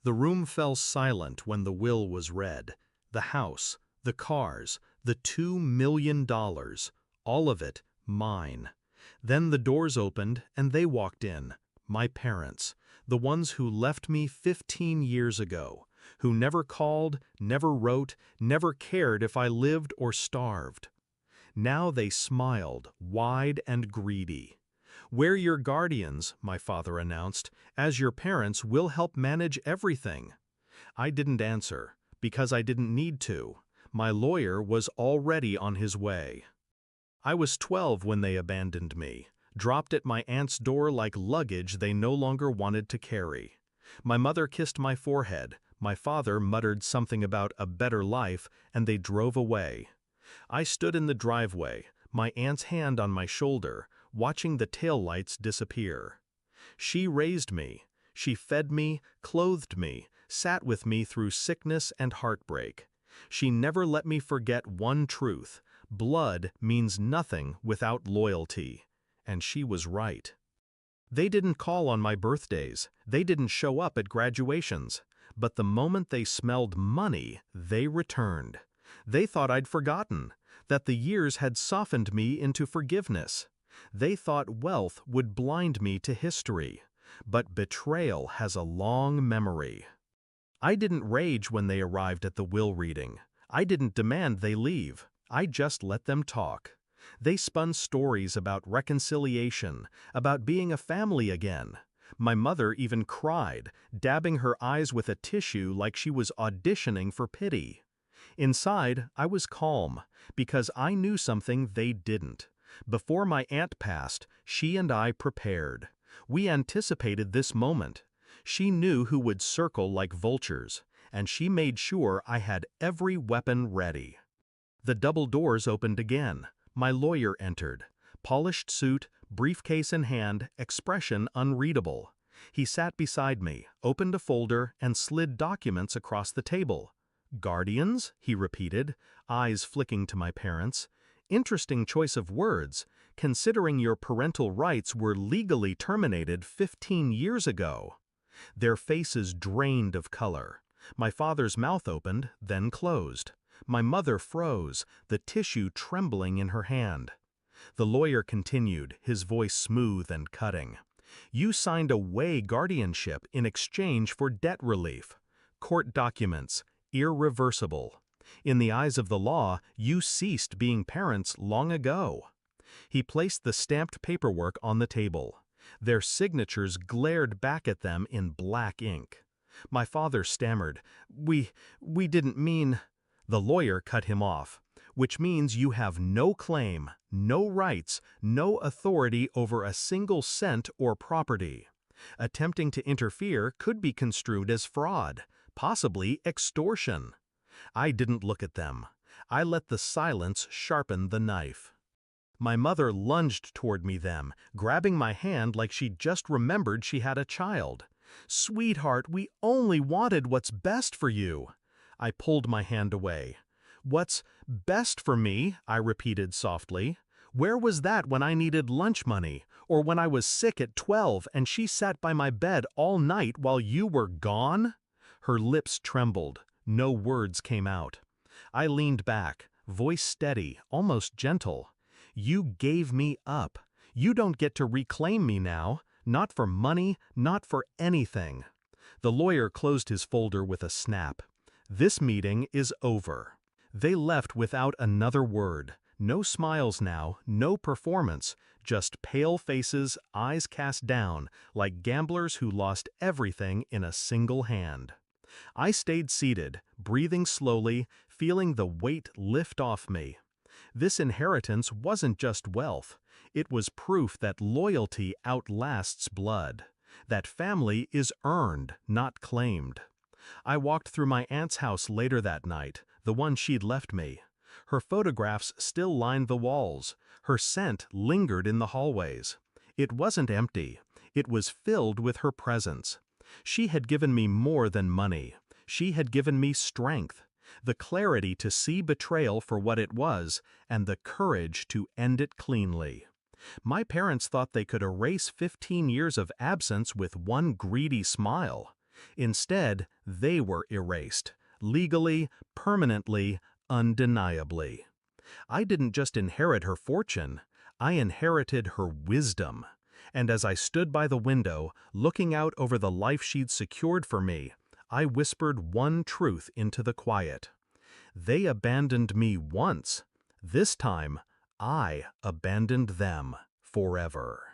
The room fell silent when the will was read. The house, the cars, the $2 million, all of it mine. Then the doors opened and they walked in. My parents, the ones who left me 15 years ago, who never called, never wrote, never cared if I lived or starved. Now they smiled, wide and greedy. "We're your guardians," my father announced. "As your parents, we'll help manage everything." I didn't answer, because I didn't need to. My lawyer was already on his way. I was 12 when they abandoned me, dropped at my aunt's door like luggage they no longer wanted to carry. My mother kissed my forehead, my father muttered something about a better life, and they drove away. I stood in the driveway, my aunt's hand on my shoulder, watching the taillights disappear. She raised me. She fed me, clothed me, sat with me through sickness and heartbreak. She never let me forget one truth: blood means nothing without loyalty. And she was right. They didn't call on my birthdays. They didn't show up at graduations. But the moment they smelled money, they returned. They thought I'd forgotten, that the years had softened me into forgiveness. They thought wealth would blind me to history. But betrayal has a long memory. I didn't rage when they arrived at the will reading. I didn't demand they leave. I just let them talk. They spun stories about reconciliation, about being a family again. My mother even cried, dabbing her eyes with a tissue like she was auditioning for pity. Inside, I was calm, because I knew something they didn't. Before my aunt passed, she and I prepared. We anticipated this moment. She knew who would circle like vultures, and she made sure I had every weapon ready. The double doors opened again. My lawyer entered. Polished suit, briefcase in hand, expression unreadable. He sat beside me, opened a folder, and slid documents across the table. "Guardians?" he repeated, eyes flicking to my parents. "Interesting choice of words, considering your parental rights were legally terminated 15 years ago." Their faces drained of color. My father's mouth opened, then closed. My mother froze, the tissue trembling in her hand. The lawyer continued, his voice smooth and cutting. "You signed away guardianship in exchange for debt relief. Court documents, irreversible. In the eyes of the law, you ceased being parents long ago." He placed the stamped paperwork on the table. Their signatures glared back at them in black ink. My father stammered, We didn't mean—" The lawyer cut him off. "Which means you have no claim, no rights, no authority over a single cent or property. Attempting to interfere could be construed as fraud, possibly extortion." I didn't look at them. I let the silence sharpen the knife. My mother lunged toward me then, grabbing my hand like she'd just remembered she had a child. "Sweetheart, we only wanted what's best for you." I pulled my hand away. "What's best for me?" I repeated softly. "Where was that when I needed lunch money, or when I was sick at 12 and she sat by my bed all night while you were gone?" Her lips trembled. No words came out. I leaned back, voice steady, almost gentle. "You gave me up. You don't get to reclaim me now. Not for money, not for anything." The lawyer closed his folder with a snap. "This meeting is over." They left without another word. No smiles now, no performance, just pale faces, eyes cast down, like gamblers who lost everything in a single hand. I stayed seated, breathing slowly, feeling the weight lift off me. This inheritance wasn't just wealth. It was proof that loyalty outlasts blood, that family is earned, not claimed. I walked through my aunt's house later that night, the one she'd left me. Her photographs still lined the walls. Her scent lingered in the hallways. It wasn't empty. It was filled with her presence. She had given me more than money. She had given me strength, the clarity to see betrayal for what it was, and the courage to end it cleanly. My parents thought they could erase 15 years of absence with one greedy smile. Instead, they were erased, legally, permanently, undeniably. I didn't just inherit her fortune, I inherited her wisdom. And as I stood by the window, looking out over the life she'd secured for me, I whispered one truth into the quiet. They abandoned me once. This time, I abandoned them forever.